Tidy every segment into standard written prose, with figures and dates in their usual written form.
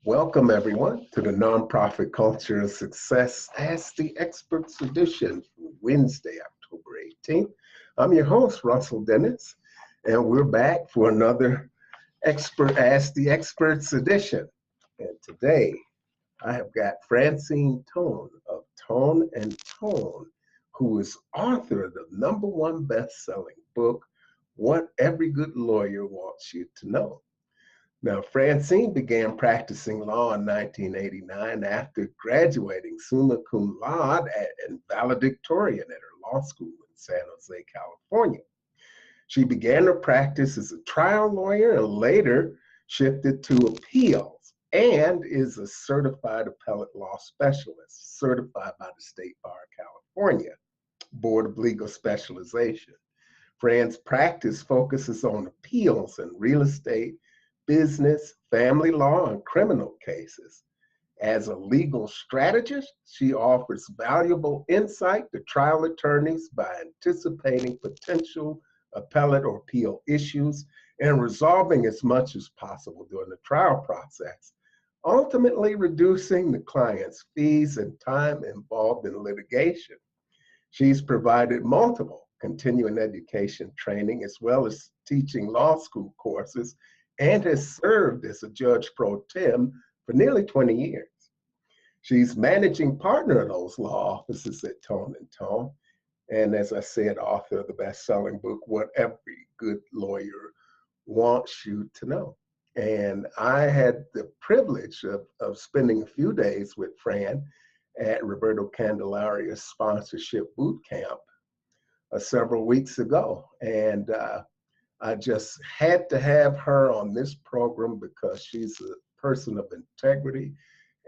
Welcome, everyone, to the Nonprofit Culture of Success Ask the Experts edition for Wednesday, October 18th. I'm your host, Russell Dennis, and we're back for another Ask the Experts edition. And today, I have got Francine Tone of Tone and Tone, who is author of the #1 best-selling book, What Every Good Lawyer Wants You to Know. Now, Francine began practicing law in 1989 after graduating summa cum laude and valedictorian at her law school in San Jose, California. She began her practice as a trial lawyer and later shifted to appeals and is a certified appellate law specialist, certified by the State Bar of California, Board of Legal Specialization. Fran's practice focuses on appeals in real estate, business, family law, and criminal cases. As a legal strategist, she offers valuable insight to trial attorneys by anticipating potential appellate or appeal issues and resolving as much as possible during the trial process, ultimately reducing the client's fees and time involved in litigation. She's provided multiple continuing education training as well as teaching law school courses and has served as a judge pro tem for nearly 20 years. She's managing partner of those law offices at Tone and Tone, and as I said, author of the best-selling book, What Every Good Lawyer Wants You to Know. And I had the privilege of spending a few days with Fran at Roberto Candelaria's sponsorship boot camp several weeks ago. And I just had to have her on this program because she's a person of integrity,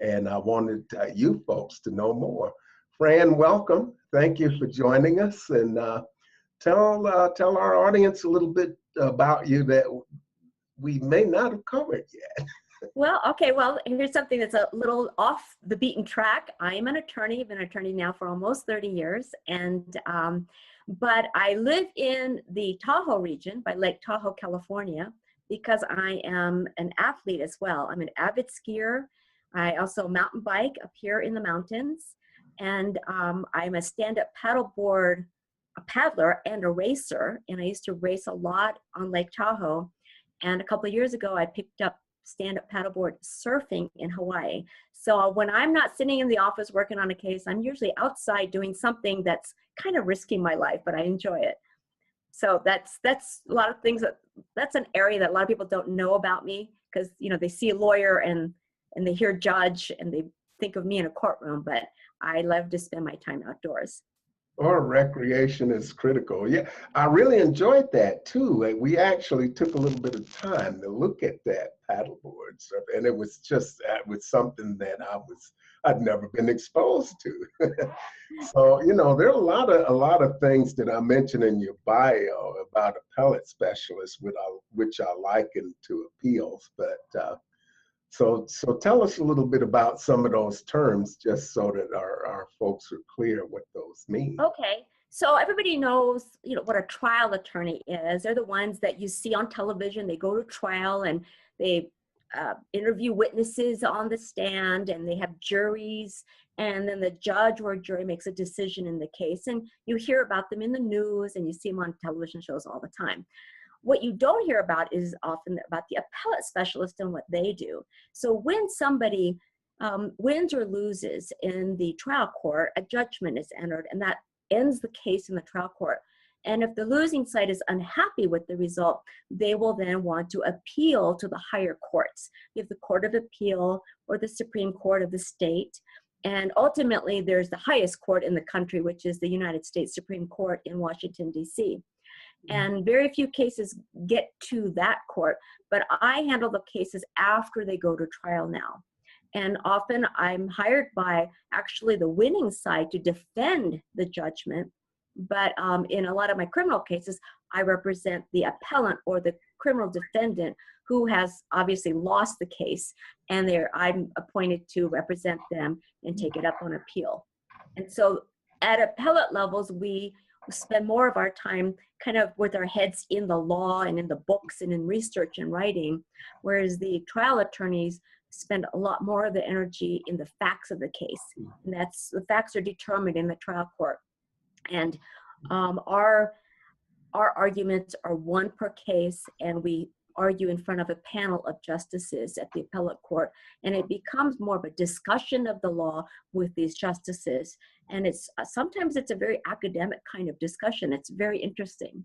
and I wanted you folks to know more. Fran, welcome. Thank you for joining us, and tell our audience a little bit about you that we may not have covered yet. Well, okay, well, here's something that's a little off the beaten track. I am an attorney. I've been an attorney now for almost 30 years, and but I live in the Tahoe region by Lake Tahoe, California, because I am an athlete as well. I'm an avid skier. I also mountain bike up here in the mountains, and I'm a stand-up paddleboard, a paddler and a racer, and I used to race a lot on Lake Tahoe. And a couple of years ago, I picked up stand-up paddleboard surfing in Hawaii. So when I'm not sitting in the office working on a case, I'm usually outside doing something that's kind of risking my life, but I enjoy it. So that's a lot of things that's an area that a lot of people don't know about me, because they see a lawyer and they hear judge and they think of me in a courtroom, but I love to spend my time outdoors. Or recreation is critical. Yeah, I really enjoyed that too. We actually took a little bit of time to look at that paddleboard stuff, and it was something that I'd never been exposed to. So there are a lot of things that I mentioned in your bio about appellate specialists, which I liken to appeals, but. So tell us a little bit about some of those terms, just so that our folks are clear what those mean. Okay, so everybody knows, what a trial attorney is. They're the ones that you see on television. They go to trial and they interview witnesses on the stand, and they have juries, and then the judge or jury makes a decision in the case, and you hear about them in the news and you see them on television shows all the time. What you don't hear about is often about the appellate specialist and what they do. So when somebody wins or loses in the trial court, a judgment is entered, and that ends the case in the trial court. And if the losing side is unhappy with the result, they will then want to appeal to the higher courts. You have the Court of Appeal or the Supreme Court of the state. And ultimately, there's the highest court in the country, which is the United States Supreme Court in Washington, D.C. And very few cases get to that court, but I handle the cases after they go to trial now. And often I'm hired by actually the winning side to defend the judgment. But in a lot of my criminal cases, I represent the appellant or the criminal defendant who has obviously lost the case, and I'm appointed to represent them and take it up on appeal. And so at appellate levels, we spend more of our time kind of with our heads in the law and in the books and in research and writing, whereas the trial attorneys spend a lot more of the energy in the facts of the case. And that's, the facts are determined in the trial court. And our arguments are one per case, and we argue in front of a panel of justices at the appellate court, and it becomes more of a discussion of the law with these justices. And it's sometimes it's a very academic kind of discussion. It's very interesting.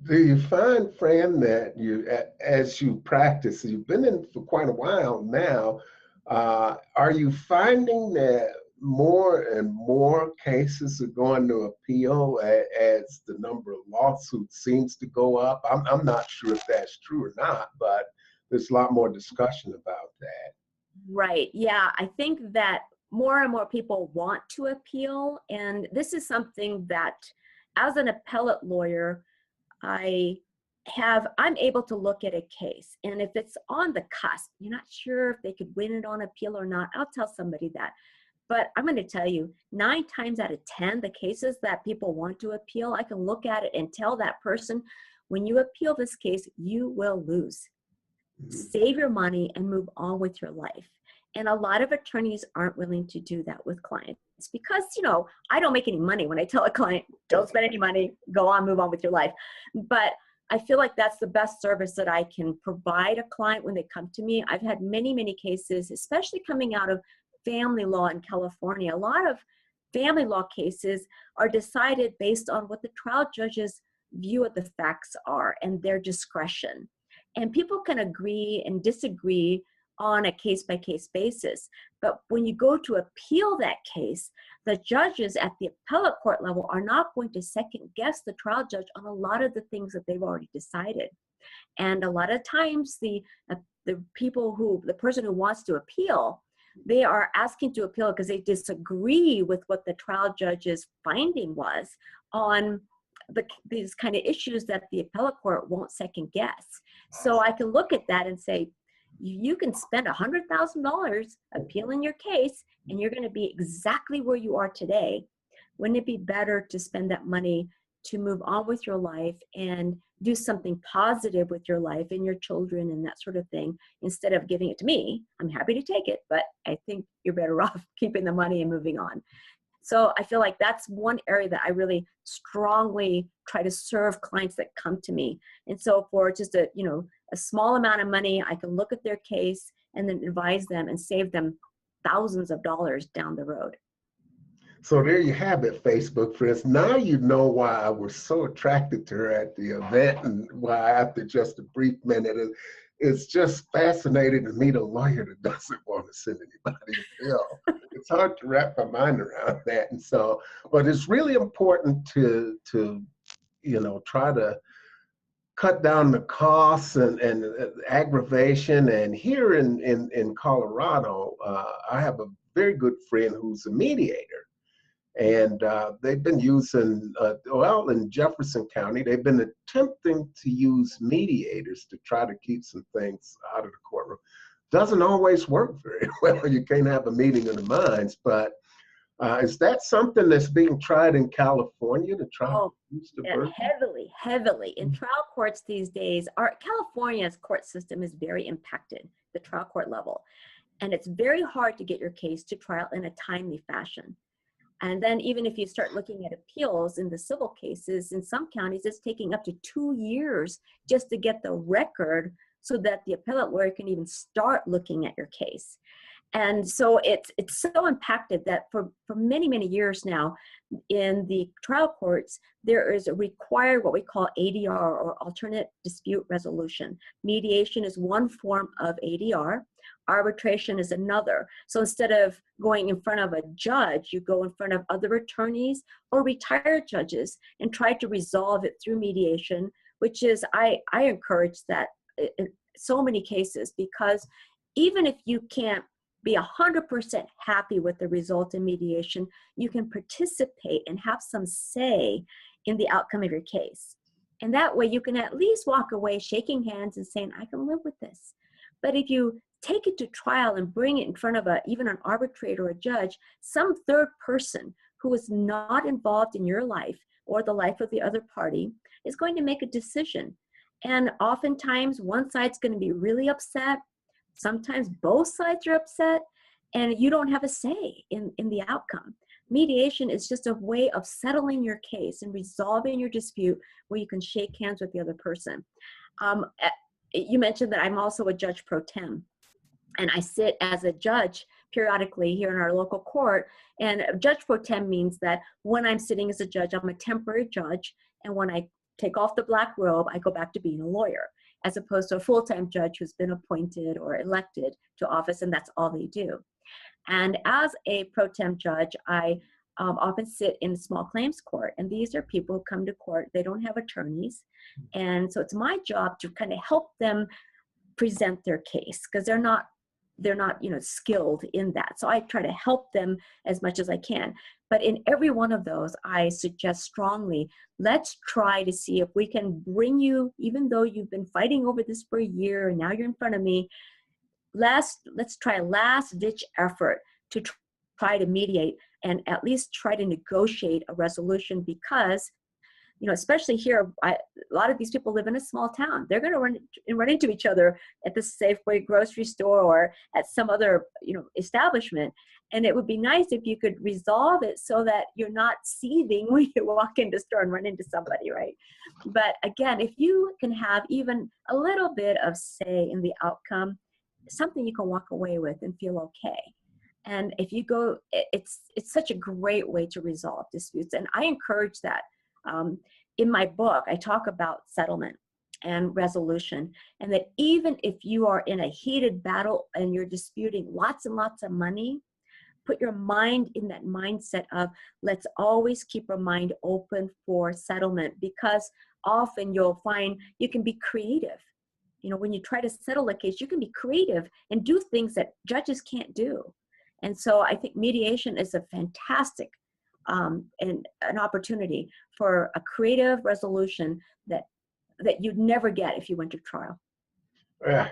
Do you find, Fran, that you, as you practice, you've been in for quite a while now, are you finding that more and more cases are going to appeal as the number of lawsuits seems to go up? I'm not sure if that's true or not, but there's a lot more discussion about that. Right. Yeah, I think that more and more people want to appeal. And this is something that, as an appellate lawyer, I'm able to look at a case, and if it's on the cusp, you're not sure if they could win it on appeal or not, I'll tell somebody that. But I'm going to tell you, 9 times out of 10, the cases that people want to appeal, I can look at it and tell that person, when you appeal this case, you will lose. Save your money and move on with your life. And a lot of attorneys aren't willing to do that with clients because, you know, I don't make any money when I tell a client, don't spend any money, go on, move on with your life. But I feel like that's the best service that I can provide a client when they come to me. I've had many, many cases, especially coming out of family law in California. A lot of family law cases are decided based on what the trial judge's view of the facts are and their discretion. And people can agree and disagree on a case-by-case basis. But when you go to appeal that case, the judges at the appellate court level are not going to second-guess the trial judge on a lot of the things that they've already decided. And a lot of times, the person who wants to appeal, they are asking to appeal because they disagree with what the trial judge's finding was on these kind of issues that the appellate court won't second-guess. So I can look at that and say, you can spend $100,000 appealing your case, and you're going to be exactly where you are today. Wouldn't it be better to spend that money to move on with your life and do something positive with your life and your children and that sort of thing, instead of giving it to me? I'm happy to take it, but I think you're better off keeping the money and moving on. So I feel like that's one area that I really strongly try to serve clients that come to me. And so for just a small amount of money, I can look at their case and then advise them and save them thousands of dollars down the road. So there you have it, Facebook friends. Now you know why I was so attracted to her at the event, and why after just a brief minute, it's just fascinating to meet a lawyer that doesn't want to send anybody to jail. It's hard to wrap my mind around that. And so, but it's really important to try to cut down the costs and aggravation. And here in Colorado, I have a very good friend who's a mediator. And they've been using, in Jefferson County, they've been attempting to use mediators to try to keep some things out of the courtroom. Doesn't always work very well. You can't have a meeting of the minds, but is that something that's being tried in California to try to reduce the burden? Heavily. In trial courts these days, California's court system is very impacted, the trial court level. And it's very hard to get your case to trial in a timely fashion. And then even if you start looking at appeals in the civil cases, in some counties, it's taking up to 2 years just to get the record so that the appellate lawyer can even start looking at your case. And so it's so impacted that for many, many years now in the trial courts, there is a required what we call ADR, or alternate dispute resolution. Mediation is one form of ADR. Arbitration is another. So instead of going in front of a judge, you go in front of other attorneys or retired judges and try to resolve it through mediation, which is, I encourage that in so many cases, because even if you can't be 100% happy with the result in mediation, you can participate and have some say in the outcome of your case. And that way you can at least walk away shaking hands and saying, I can live with this. But if you take it to trial and bring it in front of even an arbitrator or a judge, some third person who is not involved in your life or the life of the other party is going to make a decision. And oftentimes one side's going to be really upset. Sometimes both sides are upset and you don't have a say in the outcome. Mediation is just a way of settling your case and resolving your dispute where you can shake hands with the other person. You mentioned that I'm also a judge pro tem, and I sit as a judge periodically here in our local court. And judge pro tem means that when I'm sitting as a judge, I'm a temporary judge, and when I take off the black robe, I go back to being a lawyer, as opposed to a full-time judge who's been appointed or elected to office, and that's all they do. And as a pro tem judge, I often sit in small claims court, and these are people who come to court, they don't have attorneys, and so it's my job to kind of help them present their case, because they're not skilled in that. So I try to help them as much as I can. But in every one of those, I suggest strongly, let's try to see if we can bring you, even though you've been fighting over this for a year and now you're in front of me, let's try a last ditch effort to try to mediate and at least try to negotiate a resolution, because especially here, a lot of these people live in a small town. They're going to run into each other at the Safeway grocery store or at some other, establishment. And it would be nice if you could resolve it so that you're not seething when you walk into the store and run into somebody, right? But again, if you can have even a little bit of say in the outcome, something you can walk away with and feel okay. And if you go, it's such a great way to resolve disputes. And I encourage that. In my book, I talk about settlement and resolution, and that even if you are in a heated battle and you're disputing lots and lots of money, put your mind in that mindset of, let's always keep our mind open for settlement, because often you'll find you can be creative. When you try to settle a case, you can be creative and do things that judges can't do. And so I think mediation is a fantastic and an opportunity for a creative resolution that you'd never get if you went to trial.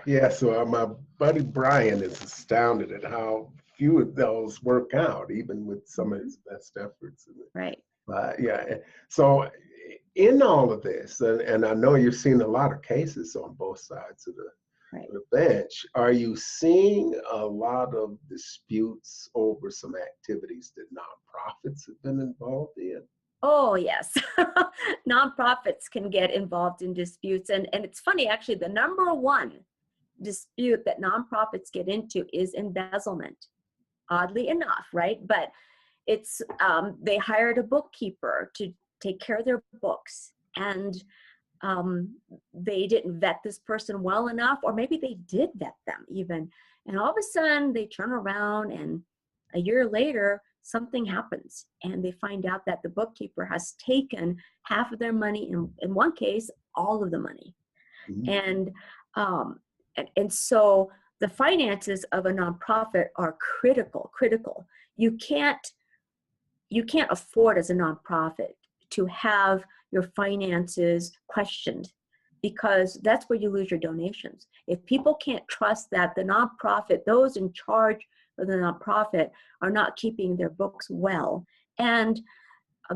Yeah, so my buddy Brian is astounded at how few of those work out, even with some of his best efforts. Right. Yeah, so in all of this, and I know you've seen a lot of cases on both sides of the bench, are you seeing a lot of disputes over some activities that nonprofits have been involved in? Oh, yes. Nonprofits can get involved in disputes. And it's funny, actually, the number one dispute that nonprofits get into is embezzlement, oddly enough, right? But it's, they hired a bookkeeper to take care of their books, and they didn't vet this person well enough, or maybe they did vet them even. And all of a sudden they turn around and a year later, something happens and they find out that the bookkeeper has taken half of their money, in one case, all of the money. Mm-hmm. And so the finances of a nonprofit are critical. You can't afford as a nonprofit to have your finances questioned, because that's where you lose your donations. If people can't trust that the nonprofit, those in charge of the nonprofit, are not keeping their books well and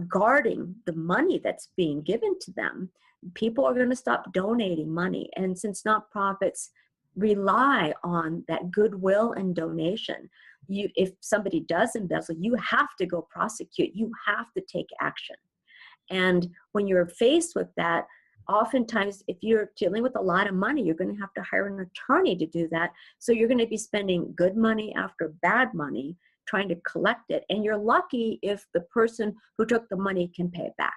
guarding the money that's being given to them, people are going to stop donating money. And since nonprofits rely on that goodwill and donation, if somebody does embezzle, you have to go prosecute. You have to take action. And when you're faced with that, oftentimes, if you're dealing with a lot of money, you're going to have to hire an attorney to do that. So you're going to be spending good money after bad money trying to collect it. And you're lucky if the person who took the money can pay it back.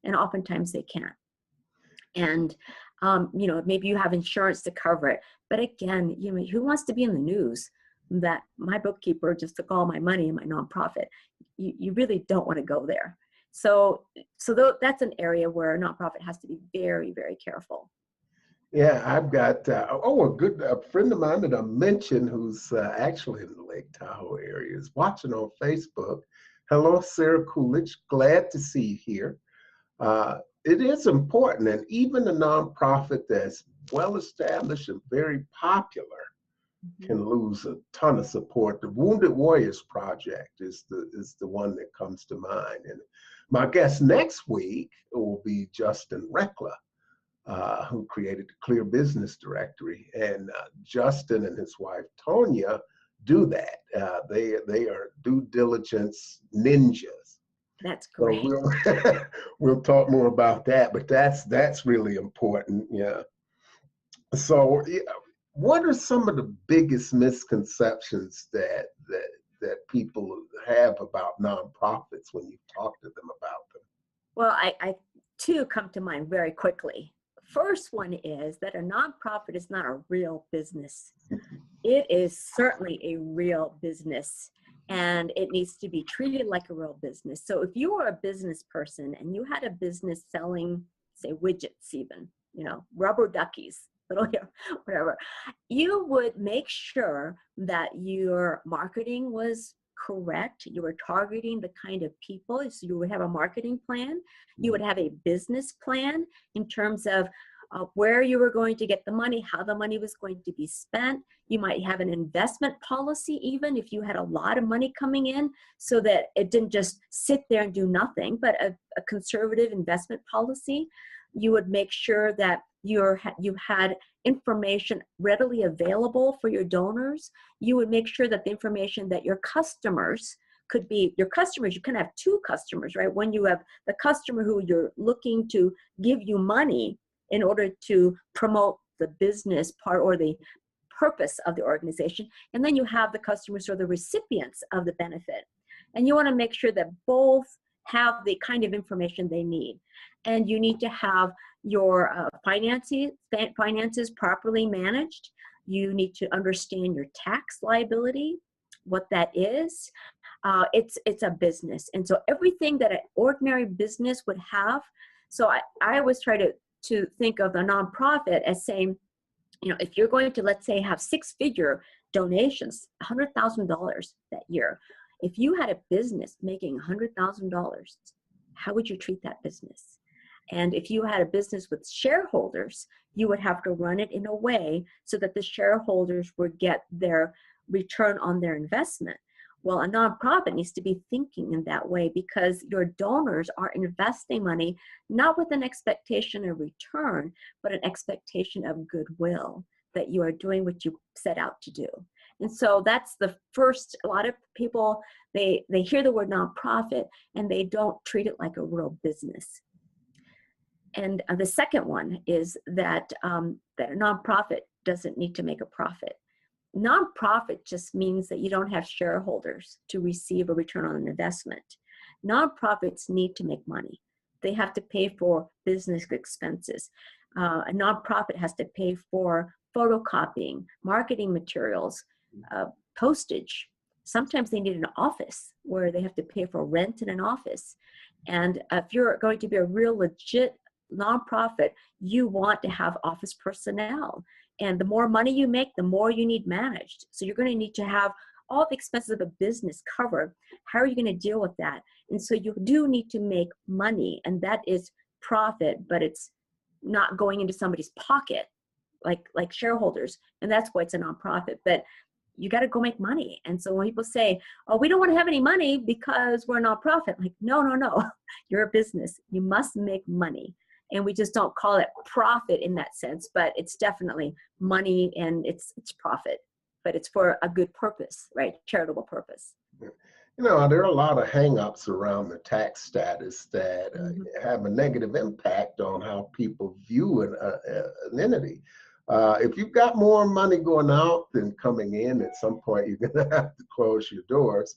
And oftentimes they can't. And, maybe you have insurance to cover it. But again, who wants to be in the news that my bookkeeper just took all my money in my nonprofit? You really don't want to go there. So that's an area where a nonprofit has to be very, very careful. Yeah, I've got a friend of mine that I mentioned who's actually in the Lake Tahoe area is watching on Facebook. Hello, Sarah Coolidge. Glad to see you here. It is important, and even a nonprofit that's well established and very popular can lose a ton of support. The Wounded Warriors Project is the one that comes to mind. And my guest next week will be Justin Reckler. who created the Clear Business Directory. And Justin and his wife, Tonya, do that. They are due diligence ninjas. That's So great. we'll talk more about that, but that's really important. Yeah. So yeah, what are some of the biggest misconceptions that people have about nonprofits when you talk to them about them? Well, I two come to mind very quickly. First one is that a nonprofit is not a real business. It is certainly a real business, and it needs to be treated like a real business. So if you were a business person and you had a business selling, say, widgets even, rubber duckies, little whatever, you would make sure that your marketing was correct. You were targeting the kind of people. So you would have a marketing plan. You would have a business plan in terms of where you were going to get the money, how the money was going to be spent. You might have an investment policy, even if you had a lot of money coming in, so that it didn't just sit there and do nothing, but a conservative investment policy. You would make sure that you had information readily available for your donors. You would make sure that the information that your customers could be your customers. You can have two customers, right? When you have the customer who you're looking to give you money in order to promote the business part or the purpose of the organization. And then you have the customers who are the recipients of the benefit. And you want to make sure that both have the kind of information they need. And you need to have your finances properly managed. You need to understand your tax liability, what that is. It's a business. And so everything that an ordinary business would have. So I always try to think of a nonprofit as saying, if you're going to, let's say, have six-figure donations, $100,000 that year, if you had a business making $100,000, how would you treat that business? And if you had a business with shareholders, you would have to run it in a way so that the shareholders would get their return on their investment. Well, a nonprofit needs to be thinking in that way, because your donors are investing money not with an expectation of return, but an expectation of goodwill, that you are doing what you set out to do. And so that's the first. A lot of people, they hear the word nonprofit and they don't treat it like a real business. And the second one is that that a nonprofit doesn't need to make a profit. Nonprofit just means that you don't have shareholders to receive a return on an investment. Nonprofits need to make money. They have to pay for business expenses. A nonprofit has to pay for photocopying, marketing materials, postage. Sometimes they need an office where they have to pay for rent in an office. And if you're going to be a real legit nonprofit, you want to have office personnel. And the more money you make, the more you need managed. So you're going to need to have all the expenses of a business covered. How are you going to deal with that? And so you do need to make money, and that is profit, but it's not going into somebody's pocket like shareholders. And that's why it's a nonprofit. But you got to go make money. And so when people say, oh, we don't want to have any money because we're a nonprofit, like, no. You're a business. You must make money. And we just don't call it profit in that sense, but it's definitely money, and it's profit, but it's for a good purpose, right? Charitable purpose. There are a lot of hang-ups around the tax status that have a negative impact on how people view an entity. If you've got more money going out than coming in, at some point you're going to have to close your doors.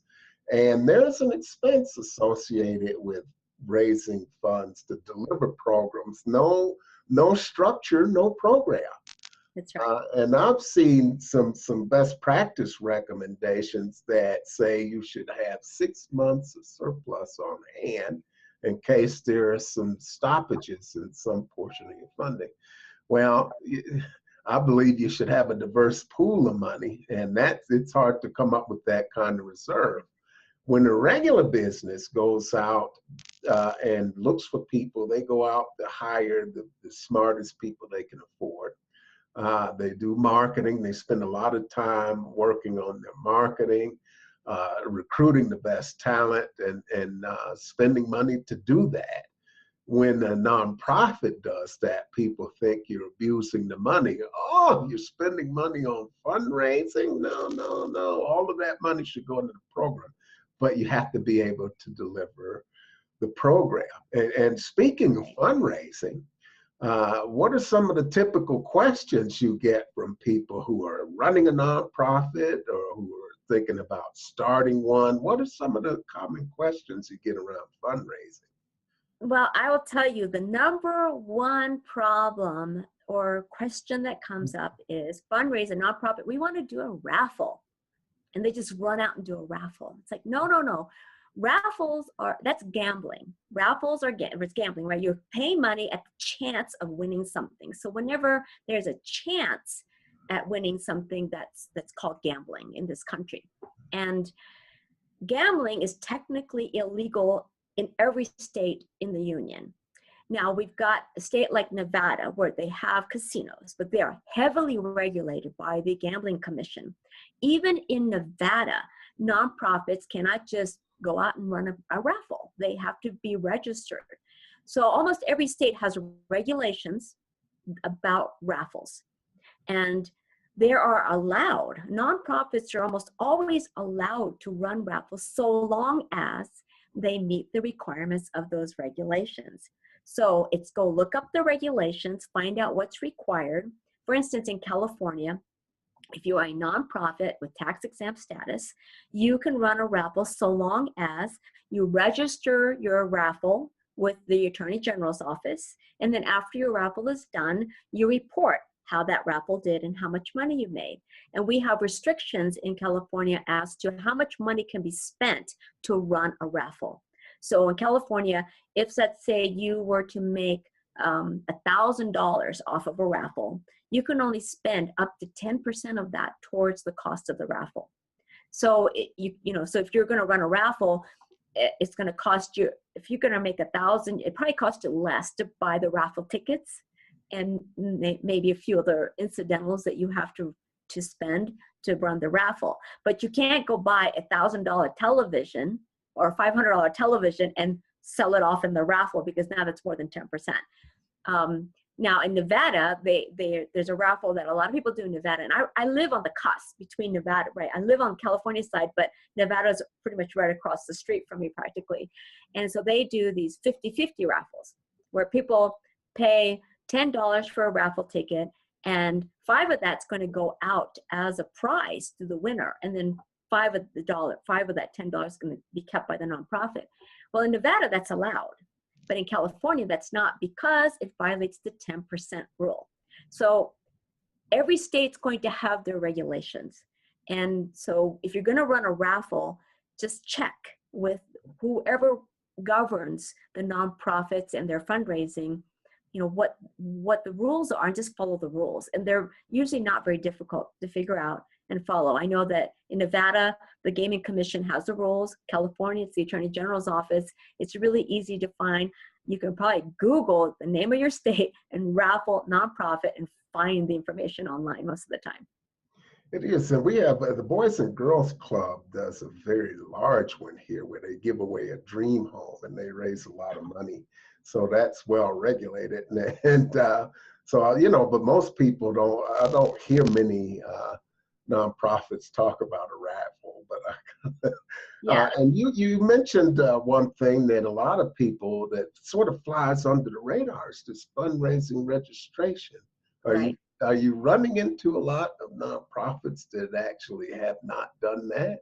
And there's an expense associated with raising funds to deliver programs. No structure, no program. That's right. And I've seen some best practice recommendations that say you should have 6 months of surplus on hand in case there are some stoppages in some portion of your funding. Well, I believe you should have a diverse pool of money, and it's hard to come up with that kind of reserve. When a regular business goes out and looks for people, they go out to hire the smartest people they can afford. They do marketing. They spend a lot of time working on their marketing, recruiting the best talent, and spending money to do that. when a nonprofit does that, people think you're abusing the money. Oh, you're spending money on fundraising? No, no, no. All of that money should go into the program. But you have to be able to deliver the program. And speaking of fundraising, what are some of the typical questions you get from people who are running a nonprofit or who are thinking about starting one? What are some of the common questions you get around fundraising? Well, I will tell you the number one problem or question that comes up is fundraise a nonprofit. We want to do a raffle. And they just run out and do a raffle. It's like, no, no, no. Raffles are, that's gambling. Raffles are it's gambling, right? You're paying money at the chance of winning something. So whenever there's a chance at winning something, that's called gambling in this country. And gambling is technically illegal in every state in the union. Now, we've got a state like Nevada where they have casinos, but they are heavily regulated by the Gambling Commission. Even in Nevada, nonprofits cannot just go out and run a raffle. They have to be registered. So almost every state has regulations about raffles. And they are allowed, nonprofits are almost always allowed to run raffles so long as they meet the requirements of those regulations. So it's go look up the regulations, find out what's required. For instance, in California, if you are a nonprofit with tax exempt status, you can run a raffle so long as you register your raffle with the Attorney General's office. And then after your raffle is done, you report how that raffle did and how much money you made. And we have restrictions in California as to how much money can be spent to run a raffle. So in California, if let's say you were to make $1,000 off of a raffle, you can only spend up to 10% of that towards the cost of the raffle. So so if you're going to run a raffle, it's going to cost you, if you're going to make $1,000, it probably costs you less to buy the raffle tickets and maybe a few other incidentals that you have to spend to run the raffle. But you can't go buy $1,000 television or a $500 television and sell it off in the raffle, because now that's more than 10%. Now in Nevada, there's a raffle that a lot of people do in Nevada, and I live on the cusp between Nevada, right? I live on California side, but Nevada's pretty much right across the street from me practically. And so they do these 50-50 raffles where people pay $10 for a raffle ticket, and $5 of that's going to go out as a prize to the winner, and then $5 of that $10 is going to be kept by the nonprofit. Well, in Nevada, that's allowed. But in California, that's not, because it violates the 10% rule. So every state's going to have their regulations. And so if you're going to run a raffle, just check with whoever governs the nonprofits and their fundraising, what the rules are, and just follow the rules. And they're usually not very difficult to figure out and follow. I know that in Nevada, the Gaming Commission has the rules. California, it's the Attorney General's office. It's really easy to find. You can probably Google the name of your state and raffle nonprofit and find the information online most of the time. It is, and we have the Boys and Girls Club does a very large one here where they give away a dream home and they raise a lot of money. So that's well regulated, and so but most people I don't hear many nonprofits talk about a raffle, but yeah. And you mentioned one thing that a lot of people, that sort of flies under the radar, is this fundraising registration. Are you running into a lot of nonprofits that actually have not done that?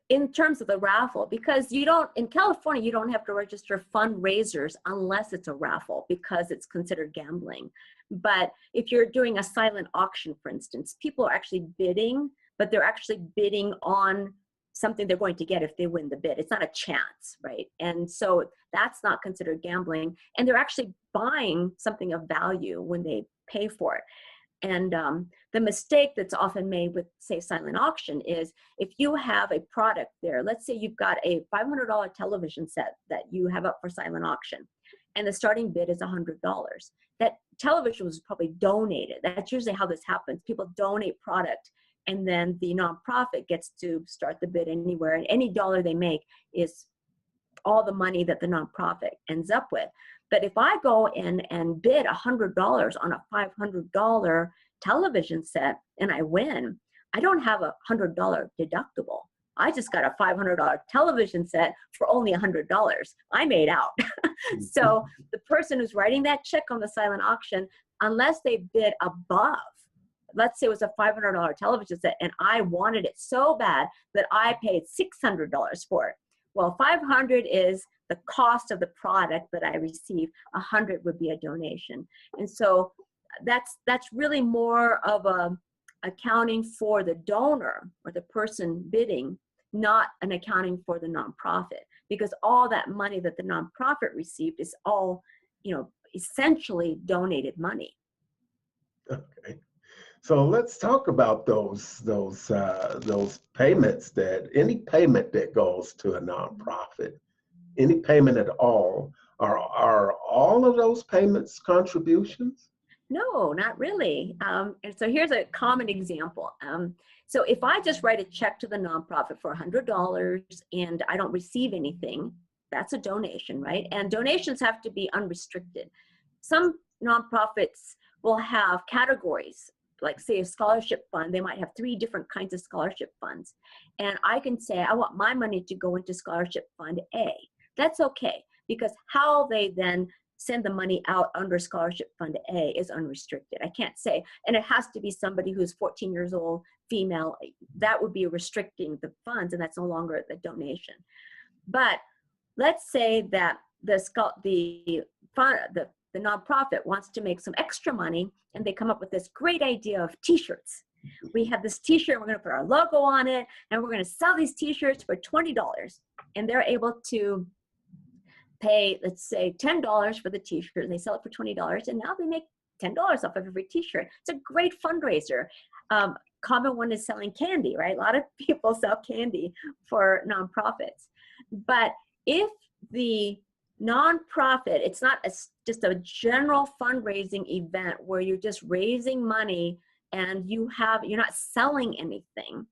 In terms of the raffle, because in California, you don't have to register fundraisers unless it's a raffle, because it's considered gambling. But if you're doing a silent auction, for instance, people are actually bidding, but they're actually bidding on something they're going to get if they win the bid. It's not a chance, right? And so that's not considered gambling. And they're actually buying something of value when they pay for it. And the mistake that's often made with, say, silent auction is if you have a product there, let's say you've got a $500 television set that you have up for silent auction, and the starting bid is $100. That television was probably donated. That's usually how this happens. People donate product, and then the nonprofit gets to start the bid anywhere, and any dollar they make is all the money that the nonprofit ends up with. But if I go in and bid $100 on a $500 television set and I win, I don't have a $100 deductible. I just got a $500 television set for only $100. I made out. So the person who's writing that check on the silent auction, unless they bid above, let's say it was a $500 television set and I wanted it so bad that I paid $600 for it. Well, $500 is the cost of the product that I receive. $100 would be a donation. And so that's really more of a accounting for the donor or the person bidding, not an accounting for the nonprofit, because all that money that the nonprofit received is all, essentially donated money. Okay. So let's talk about those payments, that any payment that goes to a nonprofit, any payment at all, are all of those payments contributions? No, not really. And so here's a common example. So if I just write a check to the nonprofit for $100 and I don't receive anything, that's a donation, right? And donations have to be unrestricted. Some nonprofits will have categories, like say a scholarship fund. They might have 3 different kinds of scholarship funds. And I can say, I want my money to go into scholarship fund A. That's okay, because how they then send the money out under scholarship fund A is unrestricted. I can't say, and it has to be somebody who's 14 years old, female. That would be restricting the funds, and that's no longer the donation. But let's say that the nonprofit wants to make some extra money, and they come up with this great idea of t-shirts. We have this t-shirt, we're going to put our logo on it, and we're going to sell these t-shirts for $20. And they're able to pay, let's say, $10 for the t-shirt, and they sell it for $20, and now they make $10 off of every t-shirt. It's a great fundraiser. Common one is selling candy, right? A lot of people sell candy for nonprofits. But if the nonprofit, it's not just a general fundraising event where you're just raising money and you're not selling anything,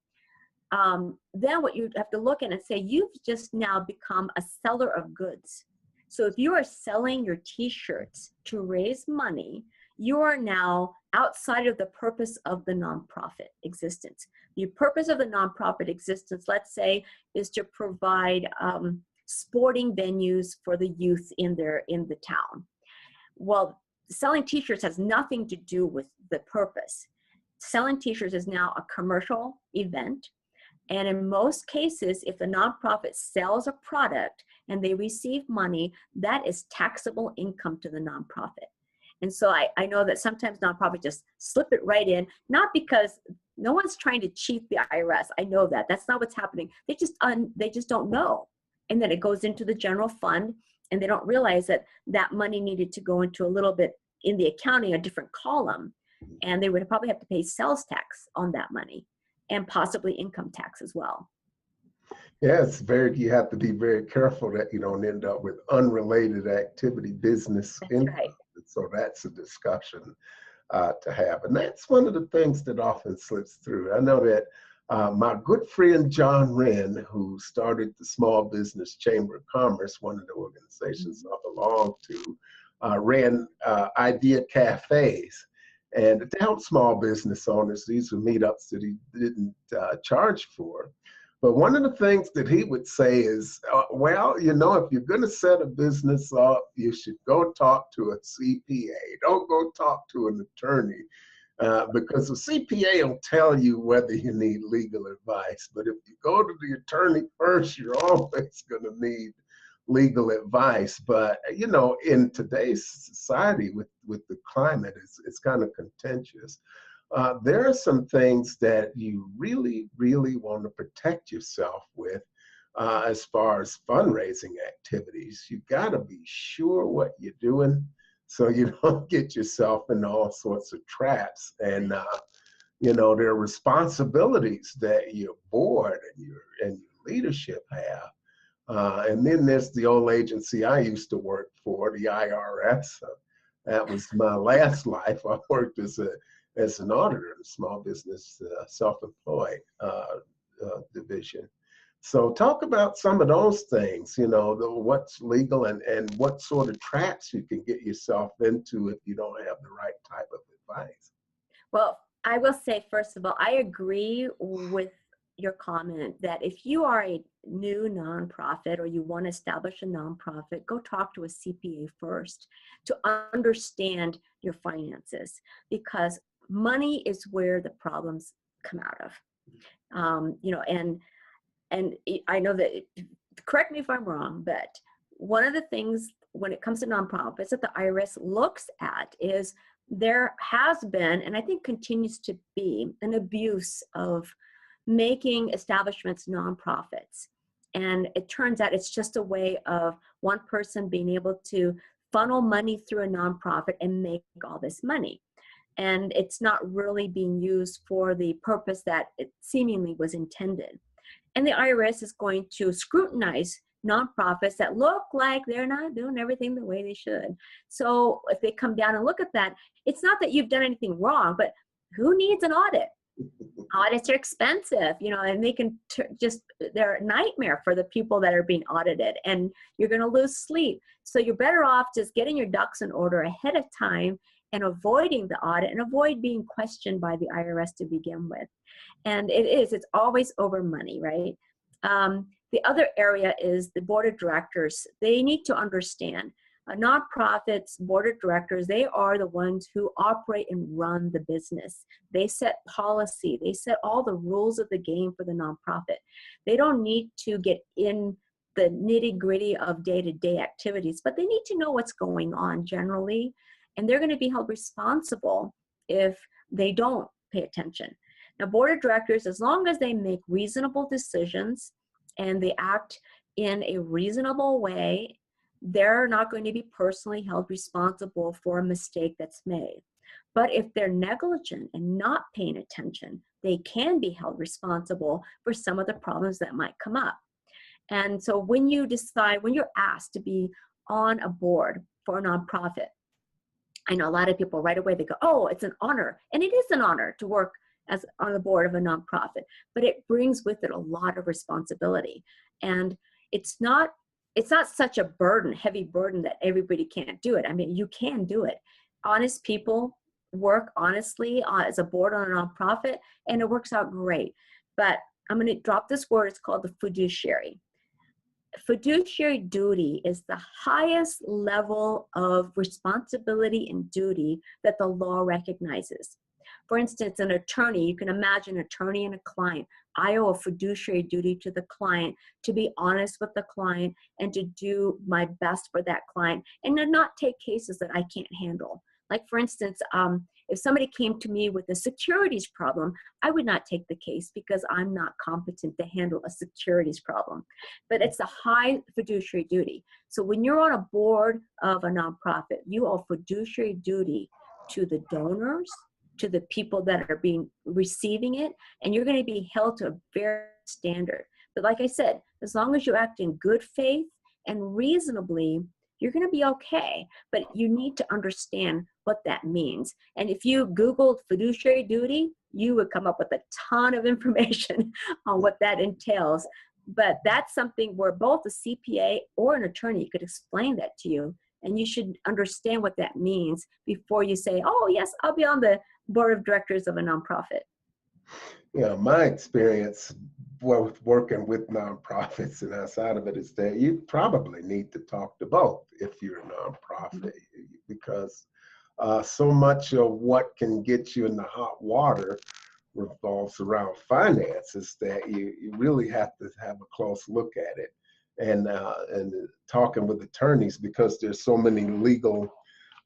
then what you have to look at and say, you've just now become a seller of goods. So if you are selling your t-shirts to raise money, you are now outside of the purpose of the nonprofit existence. The purpose of the nonprofit existence, let's say, is to provide sporting venues for the youth in the town. Well, selling t-shirts has nothing to do with the purpose. Selling t-shirts is now a commercial event. And in most cases, if the nonprofit sells a product and they receive money, that is taxable income to the nonprofit. And so I know that sometimes nonprofits just slip it right in, not because no one's trying to cheat the IRS. I know that. That's not what's happening. They just don't know. And then it goes into the general fund, and they don't realize that that money needed to go into a little bit in the accounting, a different column. And they would probably have to pay sales tax on that money, and possibly income tax as well. Yeah, you have to be very careful that you don't end up with unrelated activity business income. Right. So that's a discussion to have. And that's one of the things that often slips through. I know that my good friend John Wren, who started the Small Business Chamber of Commerce, one of the organizations I belong to, ran idea cafes. And to help small business owners, these were meetups that he didn't charge for. But one of the things that he would say is, well, if you're going to set a business up, you should go talk to a CPA. Don't go talk to an attorney, because the CPA will tell you whether you need legal advice. But if you go to the attorney first, you're always going to need legal advice. But in today's society with the climate, it's kind of contentious. There are some things that you really, really want to protect yourself with as far as fundraising activities. You got to be sure what you're doing so you don't get yourself into all sorts of traps. And there are responsibilities that your board and your leadership have. And then there's the old agency I used to work for, the IRS. That was my last life. I worked as an auditor in the small business self-employed division. So talk about some of those things, you know, what's legal and what sort of traps you can get yourself into if you don't have the right type of advice. Well, I will say, first of all, I agree with your comment that if you are a new nonprofit or you want to establish a nonprofit, go talk to a CPA first to understand your finances, because money is where the problems come out of. You know, and I know that, correct me if I'm wrong, but one of the things when it comes to nonprofits that the IRS looks at is there has been, and I think continues to be, an abuse of making establishments nonprofits. And it turns out it's just a way of one person being able to funnel money through a nonprofit and make all this money. And it's not really being used for the purpose that it seemingly was intended. And the IRS is going to scrutinize nonprofits that look like they're not doing everything the way they should. So if they come down and look at that, it's not that you've done anything wrong, but who needs an audit? Audits are expensive, you know, and they can they're a nightmare for the people that are being audited, and you're going to lose sleep. So you're better off just getting your ducks in order ahead of time and avoiding the audit and avoid being questioned by the IRS to begin with. And it's always over money, right? The other area is the board of directors. They need to understand nonprofits, board of directors, they are the ones who operate and run the business. They set policy. They set all the rules of the game for the nonprofit. They don't need to get in the nitty-gritty of day-to-day activities, but they need to know what's going on generally, and they're going to be held responsible if they don't pay attention. Now, board of directors, as long as they make reasonable decisions and they act in a reasonable way, they're not going to be personally held responsible for a mistake that's made. But if they're negligent and not paying attention, they can be held responsible for some of the problems that might come up. And so when you're asked to be on a board for a nonprofit, I know a lot of people right away, they go, oh, it's an honor. And it is an honor to work as on the board of a nonprofit, but it brings with it a lot of responsibility. And it's not such a burden, heavy burden, that everybody can't do it. I mean, you can do it. Honest people work honestly as a board on a nonprofit, and it works out great. But I'm going to drop this word. It's called the fiduciary. Fiduciary duty is the highest level of responsibility and duty that the law recognizes. For instance, an attorney, you can imagine an attorney and a client. I owe a fiduciary duty to the client to be honest with the client and to do my best for that client and to not take cases that I can't handle. Like, for instance, if somebody came to me with a securities problem, I would not take the case because I'm not competent to handle a securities problem. But it's a high fiduciary duty. So when you're on a board of a nonprofit, you owe fiduciary duty to the donors, to the people that are receiving it, and you're going to be held to a very standard. But like I said, as long as you act in good faith and reasonably, you're going to be okay. But you need to understand what that means. And if you Googled fiduciary duty, you would come up with a ton of information on what that entails. But that's something where both a CPA or an attorney could explain that to you. And you should understand what that means before you say, oh, yes, I'll be on the board of directors of a nonprofit. Yeah, my experience with working with nonprofits and outside of it is that you probably need to talk to both if you're a nonprofit, because so much of what can get you in the hot water revolves around finances that you really have to have a close look at it. And talking with attorneys, because there's so many legal,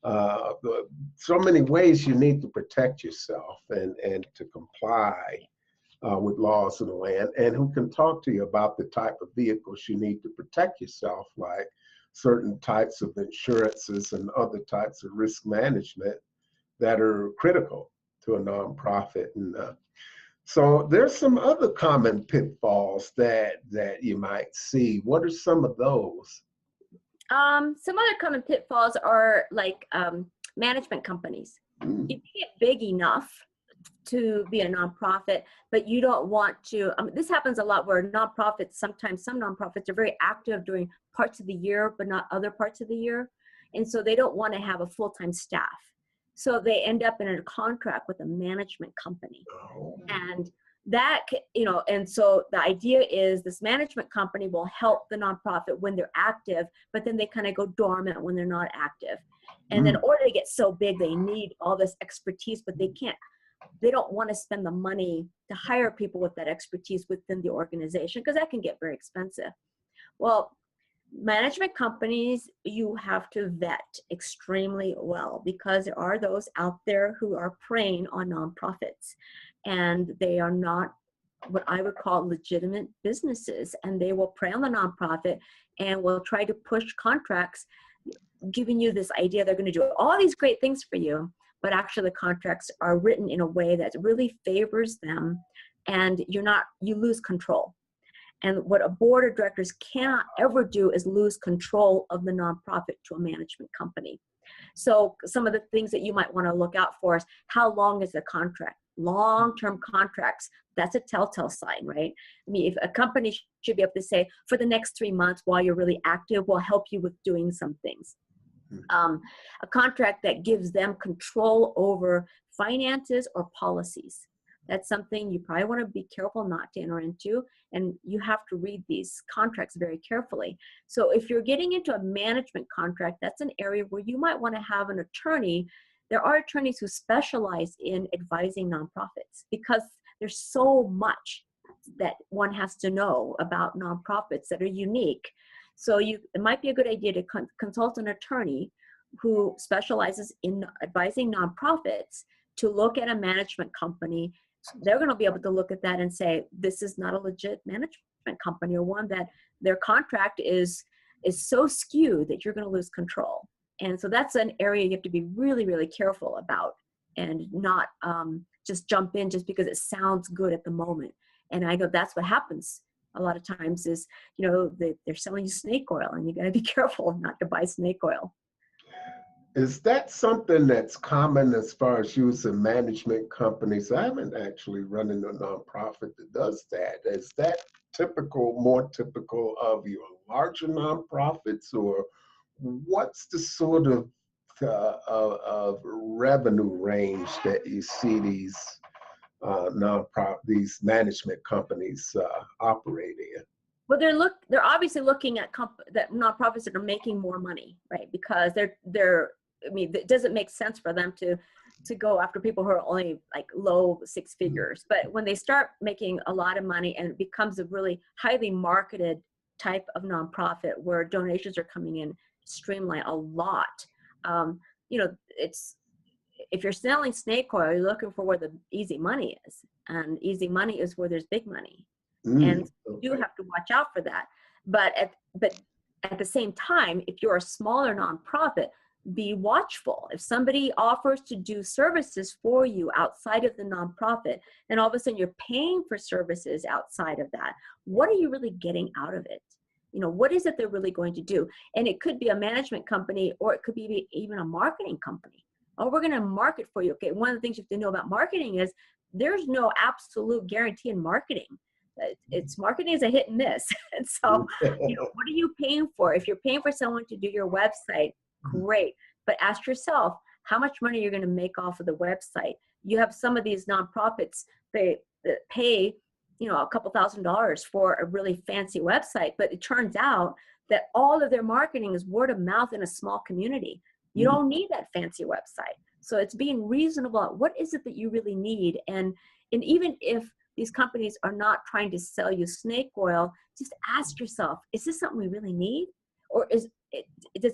so many ways you need to protect yourself and to comply with laws of the land, and who can talk to you about the type of vehicles you need to protect yourself, like certain types of insurances and other types of risk management that are critical to a nonprofit. And so there's some other common pitfalls that you might see. What are some of those? Some other common pitfalls are like management companies. If you get big enough to be a nonprofit, but you don't want to, this happens a lot where nonprofits, sometimes some nonprofits are very active during parts of the year, but not other parts of the year. And so they don't want to have a full-time staff. So they end up in a contract with a management company. And that, and so the idea is this management company will help the nonprofit when they're active, but then they kind of go dormant when they're not active. And then, or they get so big, they need all this expertise, but they don't want to spend the money to hire people with that expertise within the organization, because that can get very expensive. Well, management companies, you have to vet extremely well, because there are those out there who are preying on nonprofits, and they are not what I would call legitimate businesses, and they will prey on the nonprofit and will try to push contracts, giving you this idea they're going to do all these great things for you, but actually the contracts are written in a way that really favors them, and you lose control. And what a board of directors cannot ever do is lose control of the nonprofit to a management company. So some of the things that you might want to look out for is, how long is the contract? Long-term contracts, that's a telltale sign, right? I mean, if a company should be able to say, for the next 3 months while you're really active, we'll help you with doing some things. A contract that gives them control over finances or policies. That's something you probably want to be careful not to enter into, and you have to read these contracts very carefully. So if you're getting into a management contract, that's an area where you might want to have an attorney. There are attorneys who specialize in advising nonprofits, because there's so much that one has to know about nonprofits that are unique. So it might be a good idea to consult an attorney who specializes in advising nonprofits to look at a management company. So they're going to be able to look at that and say, this is not a legit management company, or one that their contract is so skewed that you're going to lose control. And so that's an area you have to be really, really careful about, and not just jump in just because it sounds good at the moment. And I know that's what happens a lot of times is, they're selling you snake oil, and you got to be careful not to buy snake oil. Is that something that's common as far as using management companies? I haven't actually run into a nonprofit that does that. Is that more typical of your larger nonprofits, or what's the sort of revenue range that you see these these management companies operate in? Well, they're obviously looking at that nonprofits that are making more money, right? Because it doesn't make sense for them to go after people who are only like low six figures. But when they start making a lot of money and it becomes a really highly marketed type of nonprofit where donations are coming in streamline a lot, if you're selling snake oil, you're looking for where the easy money is, and easy money is where there's big money. And you have to watch out for that. But at the same time, if you're a smaller nonprofit, be watchful. If somebody offers to do services for you outside of the nonprofit, and all of a sudden you're paying for services outside of that, what are you really getting out of it? What is it they're really going to do? And it could be a management company, or it could be even a marketing company. Oh, we're going to market for you. Okay, one of the things you have to know about marketing is there's no absolute guarantee in marketing. Marketing is a hit and miss. And so, what are you paying for? If you're paying for someone to do your website, great. But ask yourself how much money you're going to make off of the website. You have some of these nonprofits, they pay, a couple $1,000s for a really fancy website, but it turns out that all of their marketing is word of mouth in a small community. You don't need that fancy website. So it's being reasonable. What is it that you really need? And even if these companies are not trying to sell you snake oil, just ask yourself, is this something we really need? Or does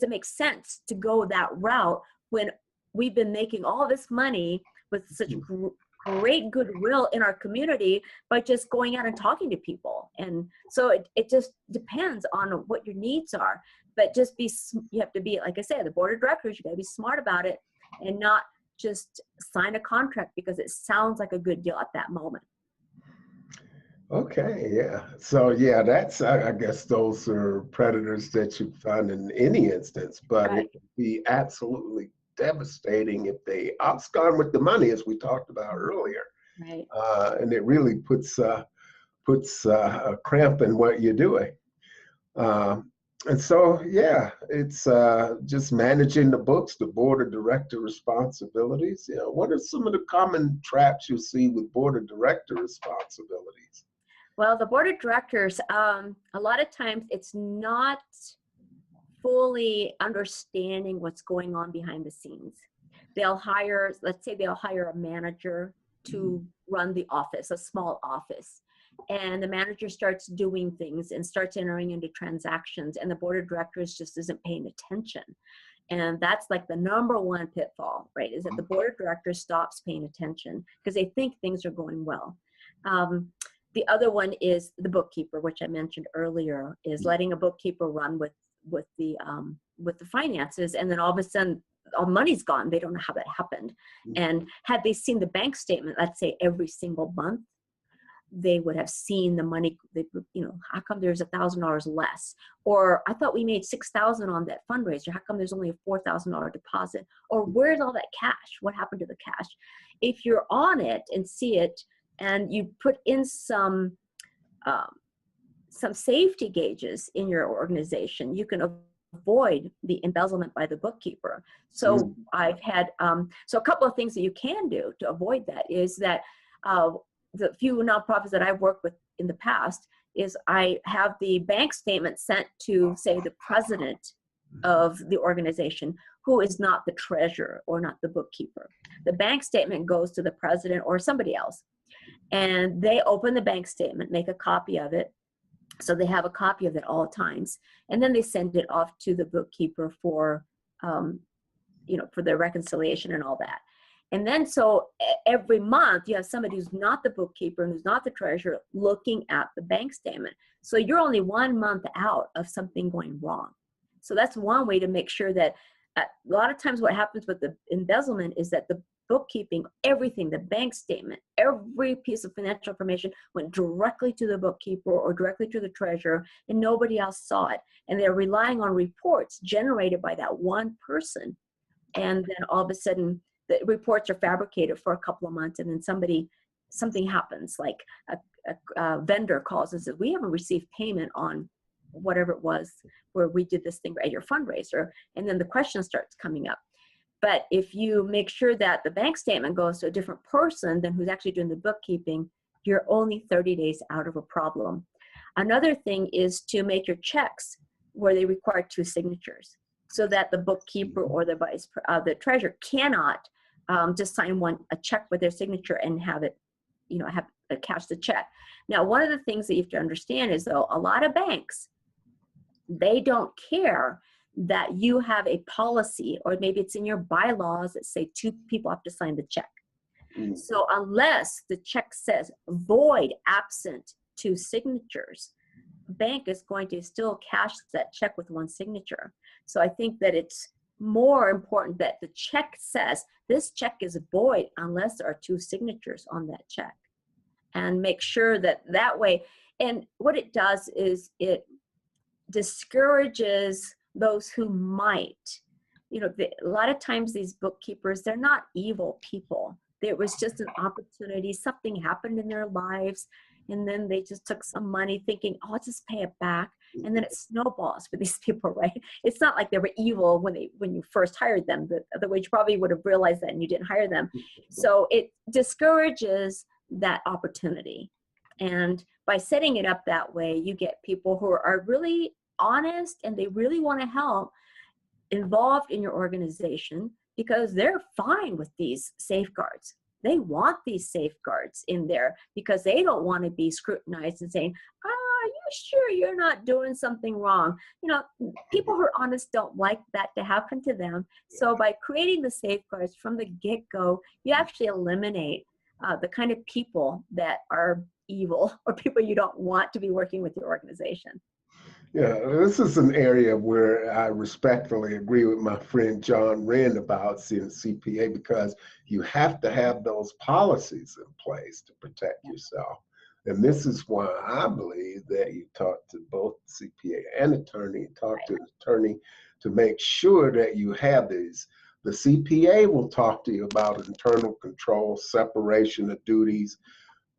it make sense to go that route when we've been making all this money with such great goodwill in our community by just going out and talking to people? And so it just depends on what your needs are. But you have to be, like I said, the board of directors, you got to be smart about it and not just sign a contract because it sounds like a good deal at that moment. Okay, yeah. So yeah, I guess those are predators that you find in any instance, but Right. it can be absolutely devastating if they abscond with the money, as we talked about earlier. Right. And it really puts a cramp in what you're doing. And so, yeah, it's just managing the books, the board of director responsibilities. You know, what are some of the common traps you see with board of director responsibilities? Well, the board of directors, a lot of times it's not fully understanding what's going on behind the scenes. They'll hire, let's say they'll hire a manager to run the office, a small office. And the manager starts doing things and starts entering into transactions, and the board of directors just isn't paying attention. And that's like the number one pitfall, right? Is that the board of directors stops paying attention because they think things are going well. The other one is the bookkeeper, which I mentioned earlier, is letting a bookkeeper run with the finances, and then all of a sudden all money's gone. They don't know how that happened. And had they seen the bank statement, let's say every single month, they would have seen the money. How come there's $1,000 less? Or I thought we made $6,000 on that fundraiser. How come there's only a $4,000 deposit? Or where's all that cash? What happened to the cash? If you're on it and see it, and you put in some safety gauges in your organization, you can avoid the embezzlement by the bookkeeper. So I've had, so a couple of things that you can do to avoid that is that the few nonprofits that I've worked with in the past is I have the bank statement sent to, say, the president of the organization, who is not the treasurer or not the bookkeeper. The bank statement goes to the president or somebody else, and they open the bank statement, make a copy of it, so they have a copy of it all times, and then they send it off to the bookkeeper for their reconciliation and all that. And then so every month you have somebody who's not the bookkeeper and who's not the treasurer looking at the bank statement. So you're only 1 month out of something going wrong. So that's one way to make sure that a lot of times what happens with the embezzlement is that the bookkeeping, everything, the bank statement, every piece of financial information went directly to the bookkeeper or directly to the treasurer, and nobody else saw it. And they're relying on reports generated by that one person. And then all of a sudden, the reports are fabricated for a couple of months, and then something happens, like a vendor calls and says, we haven't received payment on whatever it was where we did this thing at your fundraiser. And then the question starts coming up. But if you make sure that the bank statement goes to a different person than who's actually doing the bookkeeping, you're only 30 days out of a problem. Another thing is to make your checks where they require 2 signatures, so that the bookkeeper or the treasurer cannot just sign a check with their signature and have it, cash the check. Now, one of the things that you have to understand is, though, a lot of banks, they don't care that you have a policy, or maybe it's in your bylaws that say 2 people have to sign the check. So unless the check says void absent 2 signatures, the bank is going to still cash that check with 1 signature. So I think that it's more important that the check says this check is void unless there are 2 signatures on that check, and make sure that way. And what it does is it discourages those who might, a lot of times these bookkeepers, they're not evil people. There was just an opportunity, something happened in their lives, and then they just took some money thinking, oh, I'll just pay it back. And then it snowballs for these people, right? It's not like they were evil when you first hired them. Otherwise, you probably would have realized that and you didn't hire them. So it discourages that opportunity. And by setting it up that way, you get people who are really honest and they really want to help involved in your organization, because they're fine with these safeguards. They want these safeguards in there because they don't want to be scrutinized and saying, are you sure you're not doing something wrong? People who are honest don't like that to happen to them. So by creating the safeguards from the get-go, you actually eliminate the kind of people that are evil or people you don't want to be working with your organization. Yeah, this is an area where I respectfully agree with my friend John Wren about CPA, because you have to have those policies in place to protect yourself. And this is why I believe that you talk to both CPA and attorney, talk to an attorney to make sure that you have those The CPA will talk to you about internal control, separation of duties.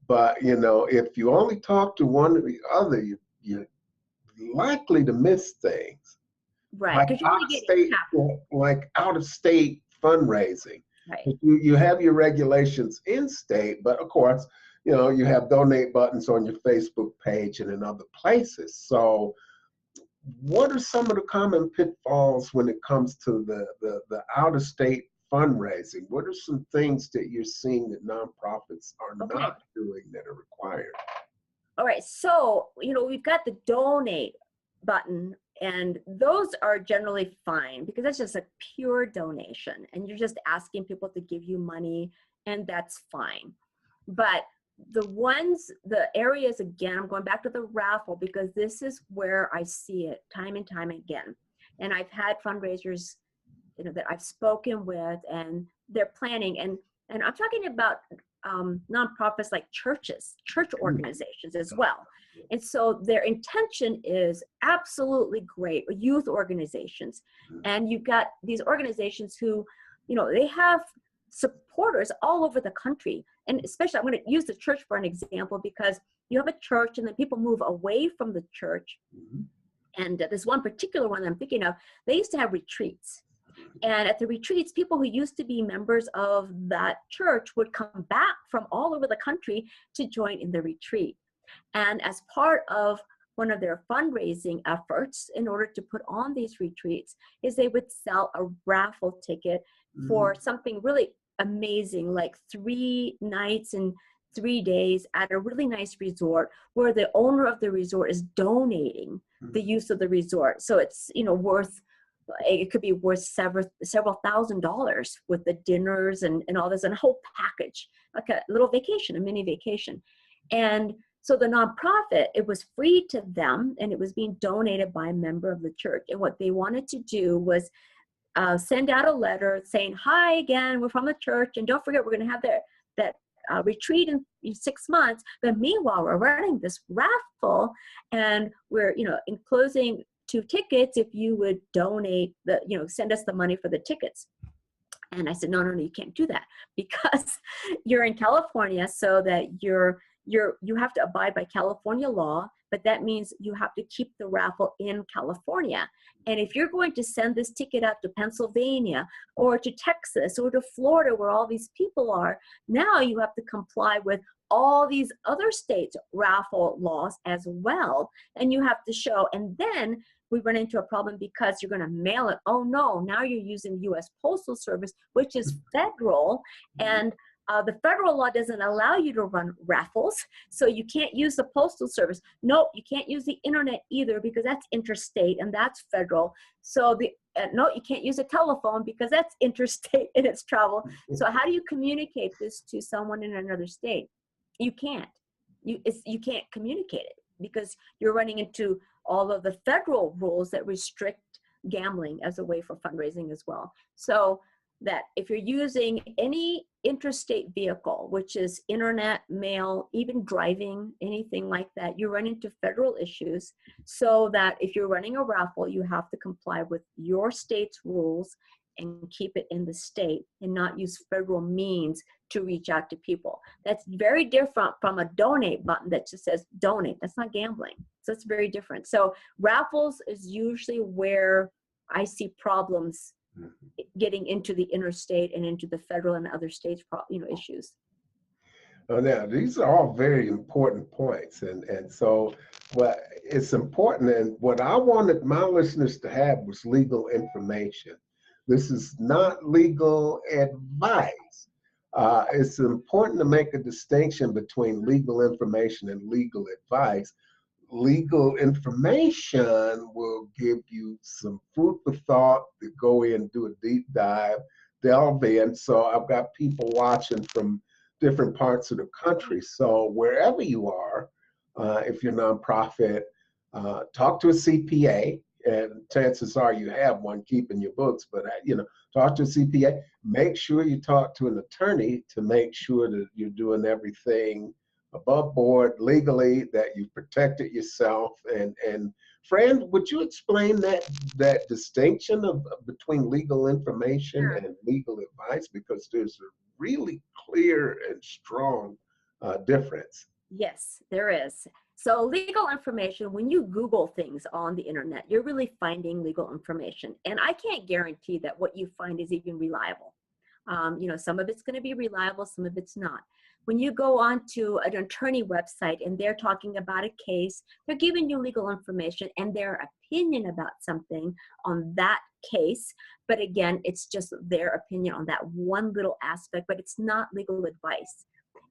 But, you know, if you only talk to one or the other, you're likely to miss things. Right, Like because you out only of get state, half. like out of state fundraising. Right. You have your regulations in state, but of course, you know, you have donate buttons on your Facebook page and in other places. So what are some of the common pitfalls when it comes to the out-of-state fundraising? What are some things that you're seeing that nonprofits are Okay. not doing that are required? All right. So, you know, we've got the donate button, and those are generally fine because that's just a pure donation and you're just asking people to give you money, and that's fine. But the areas, again, I'm going back to the raffle because this is where I see it time and time again. And I've had fundraisers, you know, that I've spoken with, and they're planning, and I'm talking about nonprofits like church organizations as well. And so their intention is absolutely great, youth organizations. And you've got these organizations who, you know, they have supporters all over the country. And especially, I'm going to use the church for an example because you have a church and then people move away from the church. And this one particular one I'm thinking of, they used to have retreats. And at the retreats, people who used to be members of that church would come back from all over the country to join in the retreat. And as part of one of their fundraising efforts in order to put on these retreats is they would sell a raffle ticket for something really amazing, like 3 nights and 3 days at a really nice resort where the owner of the resort is donating the use of the resort. So it's, you know, it could be worth several $1,000s with the dinners and all this and a whole package, like a little vacation, a mini vacation. And so the nonprofit, it was free to them and it was being donated by a member of the church. And what they wanted to do was send out a letter saying, hi again, we're from the church, and don't forget we're going to have that retreat in 6 months. But meanwhile, we're running this raffle and we're, you know, enclosing 2 tickets if you would donate send us the money for the tickets. And I said, no, you can't do that because you're in California, so that you have to abide by California law, but that means you have to keep the raffle in California. And if you're going to send this ticket out to Pennsylvania or to Texas or to Florida where all these people are, now you have to comply with all these other states' raffle laws as well. And you have to show, and then we run into a problem because you're going to mail it. Oh no, now you're using U.S. Postal Service, which is federal, and the federal law doesn't allow you to run raffles, so you can't use the Postal Service. Nope, you can't use the internet either because that's interstate and that's federal. So no, you can't use a telephone because that's interstate and it's travel. So how do you communicate this to someone in another state? You can't. You can't communicate it because you're running into all of the federal rules that restrict gambling as a way for fundraising as well. So that if you're using any interstate vehicle, which is internet, mail, even driving, anything like that, you run into federal issues. So that if you're running a raffle, you have to comply with your state's rules and keep it in the state and not use federal means to reach out to people. That's very different from a donate button that just says donate. That's not gambling. So it's very different. So raffles is usually where I see problems getting into the interstate and into the federal and other states, issues. Now, these are all very important points. And so what it's important, and what I wanted my listeners to have was legal information. This is not legal advice. It's important to make a distinction between legal information and legal advice. Legal information will give you some food for thought to go in, do a deep dive, delve in. So I've got people watching from different parts of the country. So wherever you are, if you're a nonprofit, talk to a CPA, and chances are you have one keeping your books, but talk to a CPA. Make sure you talk to an attorney to make sure that you're doing everything above board legally, that you've protected yourself, and Fran, would you explain that distinction between legal information Sure. and legal advice? Because there's a really clear and strong difference. Yes, there is. So legal information, when you Google things on the internet, you're really finding legal information. And I can't guarantee that what you find is even reliable. Some of it's going to be reliable, some of it's not. When you go onto an attorney website and they're talking about a case, they're giving you legal information and their opinion about something on that case. But again, it's just their opinion on that one little aspect, but it's not legal advice.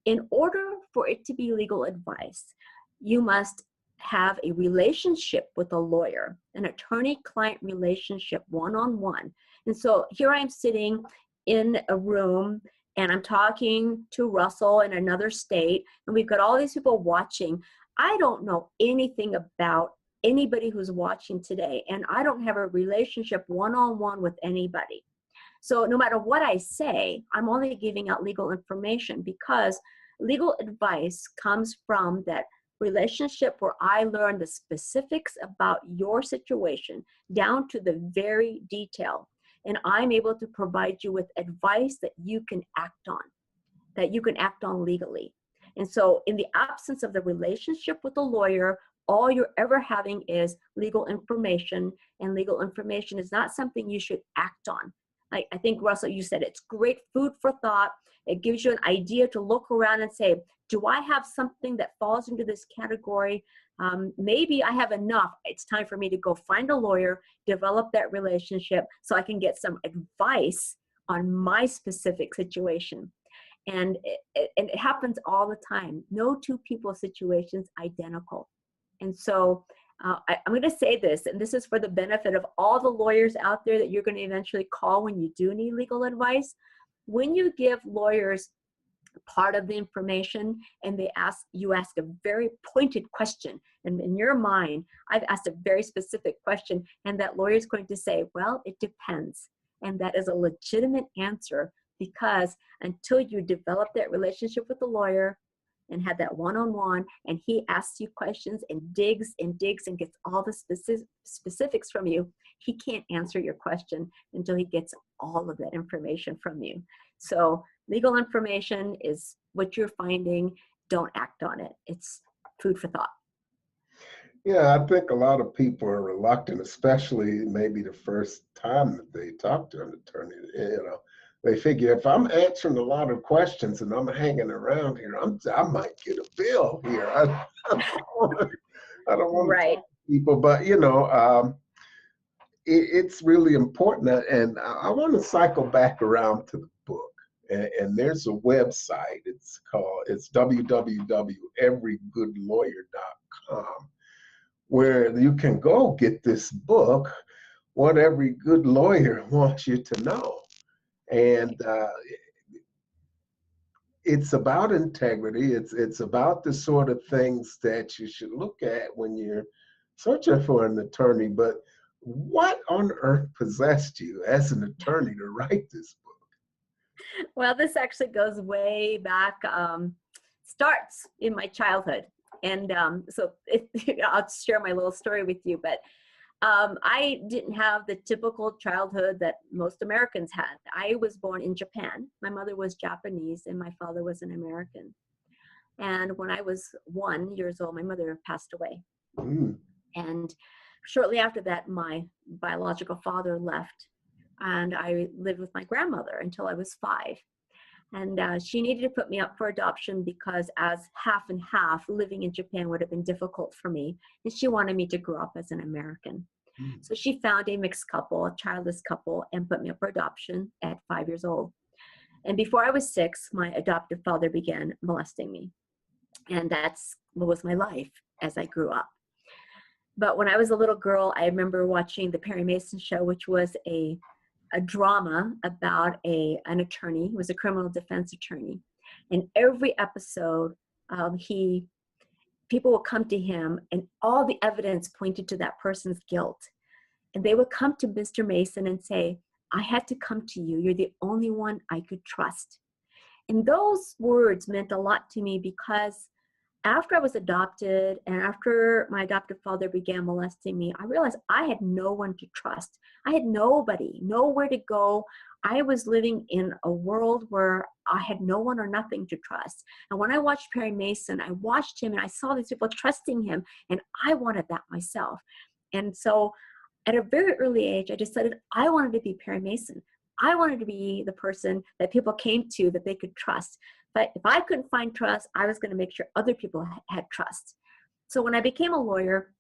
In order for it to be legal advice, you must have a relationship with a lawyer, an attorney-client relationship, one-on-one. And so here I am sitting in a room and I'm talking to Russell in another state, and we've got all these people watching. I don't know anything about anybody who's watching today, and I don't have a relationship one-on-one with anybody. So no matter what I say, I'm only giving out legal information, because legal advice comes from that relationship where I learn the specifics about your situation down to the very detail. And I'm able to provide you with advice that you can act on legally. And so in the absence of the relationship with a lawyer, all you're ever having is legal information, and legal information is not something you should act on. I think, Russell, you said it's great food for thought. It gives you an idea to look around and say, do I have something that falls into this category? Maybe I have enough. It's time for me to go find a lawyer, develop that relationship so I can get some advice on my specific situation. And it happens all the time. No two people's situations identical. And so I'm going to say this, and this is for the benefit of all the lawyers out there that you're going to eventually call when you do need legal advice. When you give lawyers part of the information and you ask a very pointed question, and in your mind, I've asked a very specific question, and that lawyer is going to say, well, it depends. And that is a legitimate answer, because until you develop that relationship with the lawyer and had that one-on-one, and he asks you questions and digs and gets all the specifics from you, he can't answer your question until he gets all of that information from you. So legal information is what you're finding. Don't act on it. It's food for thought. Yeah, I think a lot of people are reluctant, especially maybe the first time that they talk to an attorney. They figure, if I'm answering a lot of questions and I'm hanging around here, I might get a bill here. I don't want to Right. talk to people, but it's really important. And I want to cycle back around to the book. And there's a website. It's www.everygoodlawyer.com, where you can go get this book, What Every Good Lawyer Wants You to Know. And it's about integrity. It's about the sort of things that you should look at when you're searching for an attorney. But what on earth possessed you as an attorney to write this book? Well, this actually goes way back, starts in my childhood. And I'll share my little story with you, but I didn't have the typical childhood that most Americans had. I was born in Japan. My mother was Japanese and my father was an American. And when I was 1 year old, my mother passed away. Mm. And shortly after that, my biological father left, and I lived with my grandmother until I was 5. And she needed to put me up for adoption because as half and half, living in Japan would have been difficult for me. And she wanted me to grow up as an American. Mm. So she found a mixed couple, a childless couple, and put me up for adoption at 5 years old. And before I was 6, my adoptive father began molesting me. And that's what was my life as I grew up. But when I was a little girl, I remember watching the Perry Mason show, which was a drama about an attorney. He was a criminal defense attorney. And every episode, people would come to him and all the evidence pointed to that person's guilt. And they would come to Mr. Mason and say, I had to come to you. You're the only one I could trust. And those words meant a lot to me because after I was adopted and after my adoptive father began molesting me, I realized I had no one to trust. I had nobody, nowhere to go. I was living in a world where I had no one or nothing to trust. And when I watched Perry Mason, I watched him and I saw these people trusting him, and I wanted that myself. And so at a very early age, I decided I wanted to be Perry Mason. I wanted to be the person that people came to that they could trust. But if I couldn't find trust, I was going to make sure other people had trust. So when I became a lawyer,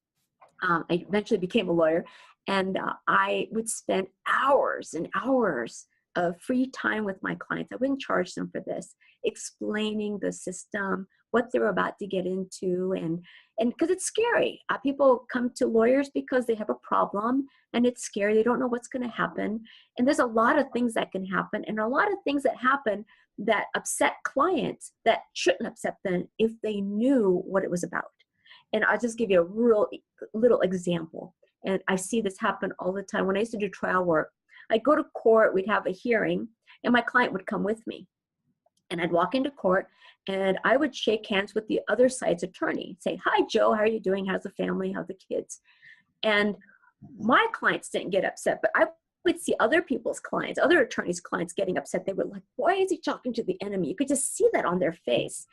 I eventually became a lawyer, and I would spend hours and hours of free time with my clients. I wouldn't charge them for this, explaining the system, what they're about to get into, and because it's scary. People come to lawyers because they have a problem, and it's scary. They don't know what's going to happen, and there's a lot of things that can happen, and a lot of things that happen that upset clients that shouldn't upset them if they knew what it was about. And I'll just give you a real little example. And I see this happen all the time. When I used to do trial work, I'd go to court, we'd have a hearing, and my client would come with me. And I'd walk into court, and I would shake hands with the other side's attorney, say, "Hi, Joe, how are you doing? How's the family? How's the kids?" And my clients didn't get upset, but I would see other people's clients, other attorneys' clients getting upset. They were like, "Why is he talking to the enemy?" You could just see that on their face.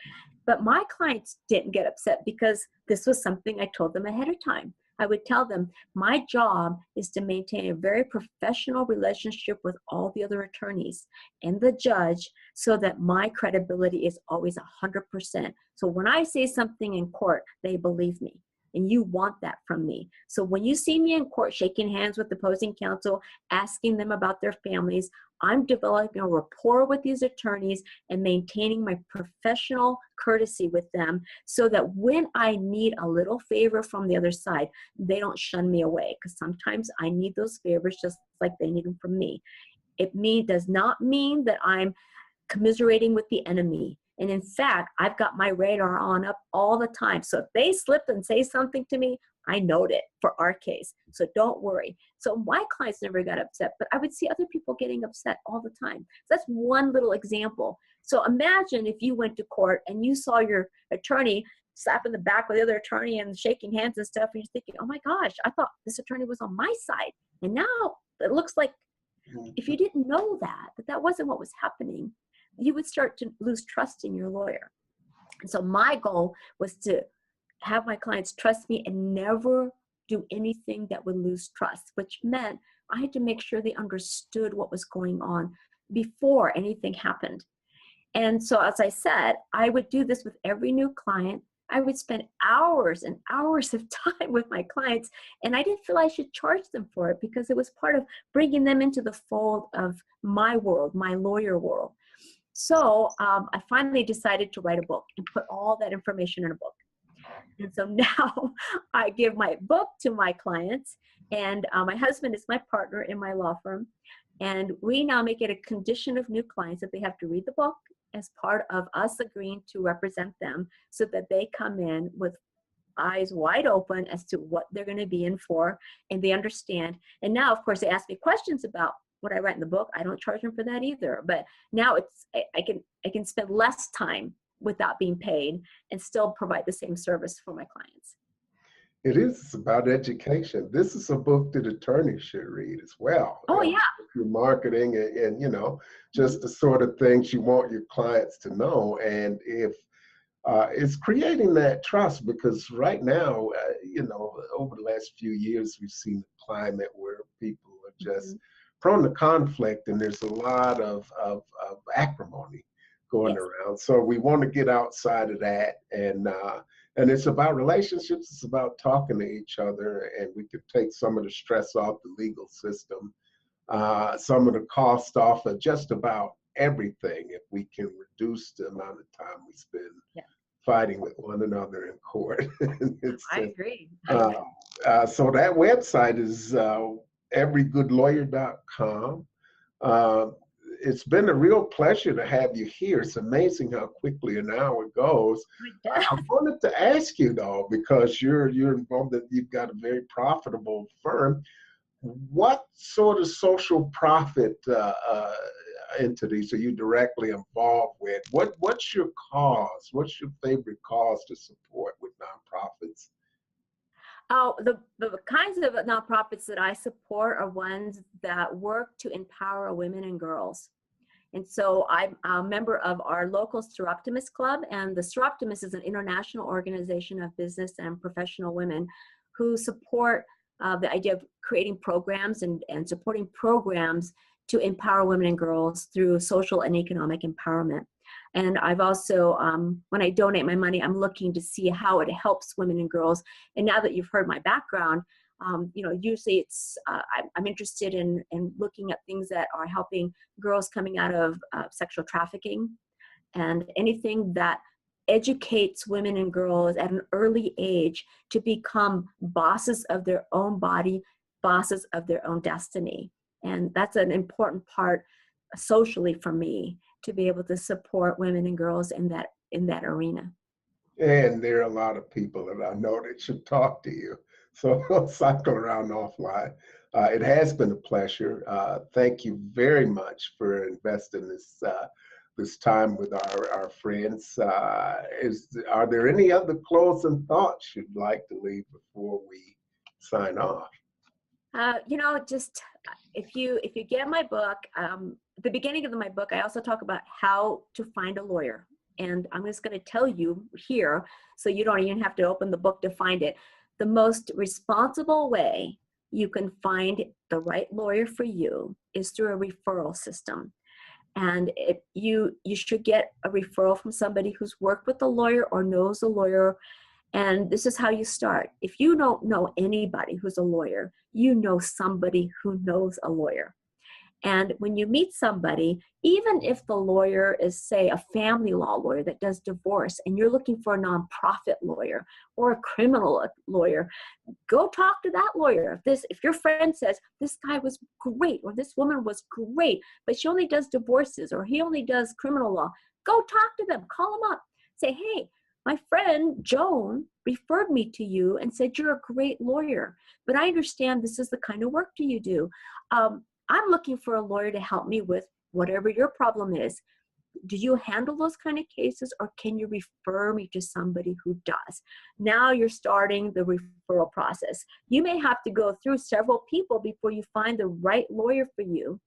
But my clients didn't get upset because this was something I told them ahead of time. I would tell them, my job is to maintain a very professional relationship with all the other attorneys and the judge so that my credibility is always 100%. So when I say something in court, they believe me. And you want that from me. So when you see me in court shaking hands with opposing counsel, asking them about their families, I'm developing a rapport with these attorneys and maintaining my professional courtesy with them so that when I need a little favor from the other side, they don't shun me away, because sometimes I need those favors just like they need them from me. It does not mean that I'm commiserating with the enemy. And in fact, I've got my radar on up all the time. So if they slip and say something to me, I note it for our case. So don't worry. So my clients never got upset, but I would see other people getting upset all the time. So that's one little example. So imagine if you went to court and you saw your attorney slapping the back with the other attorney and shaking hands and stuff, and you're thinking, "Oh my gosh, I thought this attorney was on my side. And now it looks like," if you didn't know that wasn't what was happening, you would start to lose trust in your lawyer. And so my goal was to have my clients trust me and never do anything that would lose trust, which meant I had to make sure they understood what was going on before anything happened. And so, as I said, I would do this with every new client. I would spend hours and hours of time with my clients, and I didn't feel I should charge them for it because it was part of bringing them into the fold of my world, my lawyer world. So I finally decided to write a book and put all that information in a book. And so now I give my book to my clients, and my husband is my partner in my law firm. And we now make it a condition of new clients that they have to read the book as part of us agreeing to represent them so that they come in with eyes wide open as to what they're going to be in for, and they understand. And now, of course, they ask me questions about what I write in the book. I don't charge them for that either. But now I can spend less time without being paid and still provide the same service for my clients. It is about education. This is a book that attorneys should read as well. Oh, yeah. If you're marketing and just the sort of things you want your clients to know. And if it's creating that trust, because right now, over the last few years, we've seen a climate where people are just prone to conflict, and there's a lot of acrimony going around. So we want to get outside of that, and it's about relationships. It's about talking to each other, and we could take some of the stress off the legal system, some of the cost off of just about everything if we can reduce the amount of time we spend fighting with one another in court. I agree. So that website is everygoodlawyer.com. It's been a real pleasure to have you here. It's amazing how quickly an hour goes. I wanted to ask you though, because you're involved, that you've got a very profitable firm. What sort of social profit entities are you directly involved with? What's your cause? What's your favorite cause to support with nonprofits? Oh, the kinds of nonprofits that I support are ones that work to empower women and girls. And so I'm a member of our local Seroptimus Club, and the Seroptimus is an international organization of business and professional women who support the idea of creating programs and supporting programs to empower women and girls through social and economic empowerment. And I've also, when I donate my money, I'm looking to see how it helps women and girls. And now that you've heard my background, usually it's, I'm interested in looking at things that are helping girls coming out of sexual trafficking, and anything that educates women and girls at an early age to become bosses of their own body, bosses of their own destiny. And that's an important part socially for me, to be able to support women and girls in that arena. And there are a lot of people that I know that should talk to you. So I'll cycle around offline. It has been a pleasure. Thank you very much for investing this time with our friends. Are there any other closing thoughts you'd like to leave before we sign off? Just if you get my book, the beginning of my book, I also talk about how to find a lawyer. And I'm just going to tell you here, so you don't even have to open the book to find it. The most responsible way you can find the right lawyer for you is through a referral system. And you should get a referral from somebody who's worked with a lawyer or knows a lawyer. And this is how you start. If you don't know anybody who's a lawyer, you know somebody who knows a lawyer. And when you meet somebody, even if the lawyer is, say, a family law lawyer that does divorce, and you're looking for a nonprofit lawyer or a criminal lawyer, go talk to that lawyer. If your friend says, this guy was great, or this woman was great, but she only does divorces, or he only does criminal law, go talk to them, call them up. Say, hey, my friend Joan referred me to you and said you're a great lawyer, but I understand this is the kind of work that you do. I'm looking for a lawyer to help me with whatever your problem is. Do you handle those kind of cases, or can you refer me to somebody who does? Now you're starting the referral process. You may have to go through several people before you find the right lawyer for you,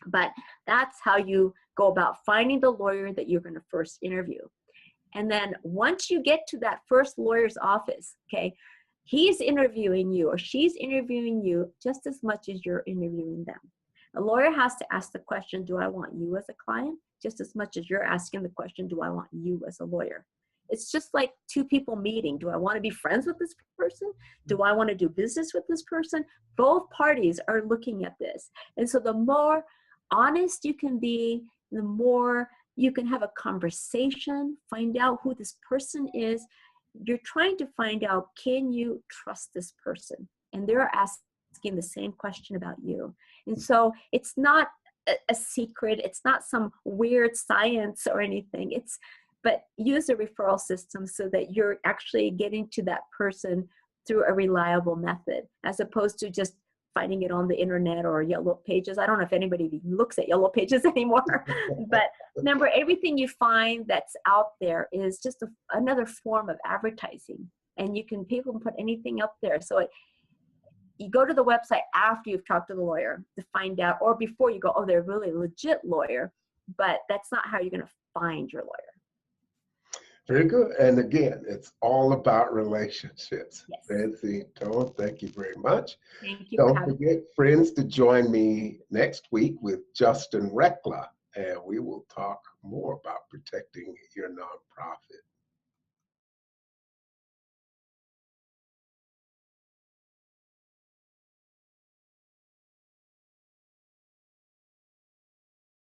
but that's how you go about finding the lawyer that you're going to first interview. And then once you get to that first lawyer's office, okay, he's interviewing you or she's interviewing you just as much as you're interviewing them. A lawyer has to ask the question, do I want you as a client? Just as much as you're asking the question, do I want you as a lawyer? It's just like two people meeting. Do I want to be friends with this person? Do I want to do business with this person? Both parties are looking at this. And so the more honest you can be, the more you can have a conversation, find out who this person is. You're trying to find out, can you trust this person? And they're asking the same question about you. And so it's not a secret. It's not some weird science or anything. But use a referral system so that you're actually getting to that person through a reliable method, as opposed to just finding it on the internet or Yellow Pages. I don't know if anybody even looks at Yellow Pages anymore. But remember, everything you find that's out there is just another form of advertising. And people can put anything up there. So you go to the website after you've talked to the lawyer to find out, or before you go, oh, they're really a legit lawyer. But that's not how you're going to find your lawyer. Very good. And again, it's all about relationships. Yes. Francine Tone, thank you very much. Thank you. Don't forget, friends, to join me next week with Justin Reckler, and we will talk more about protecting your nonprofit.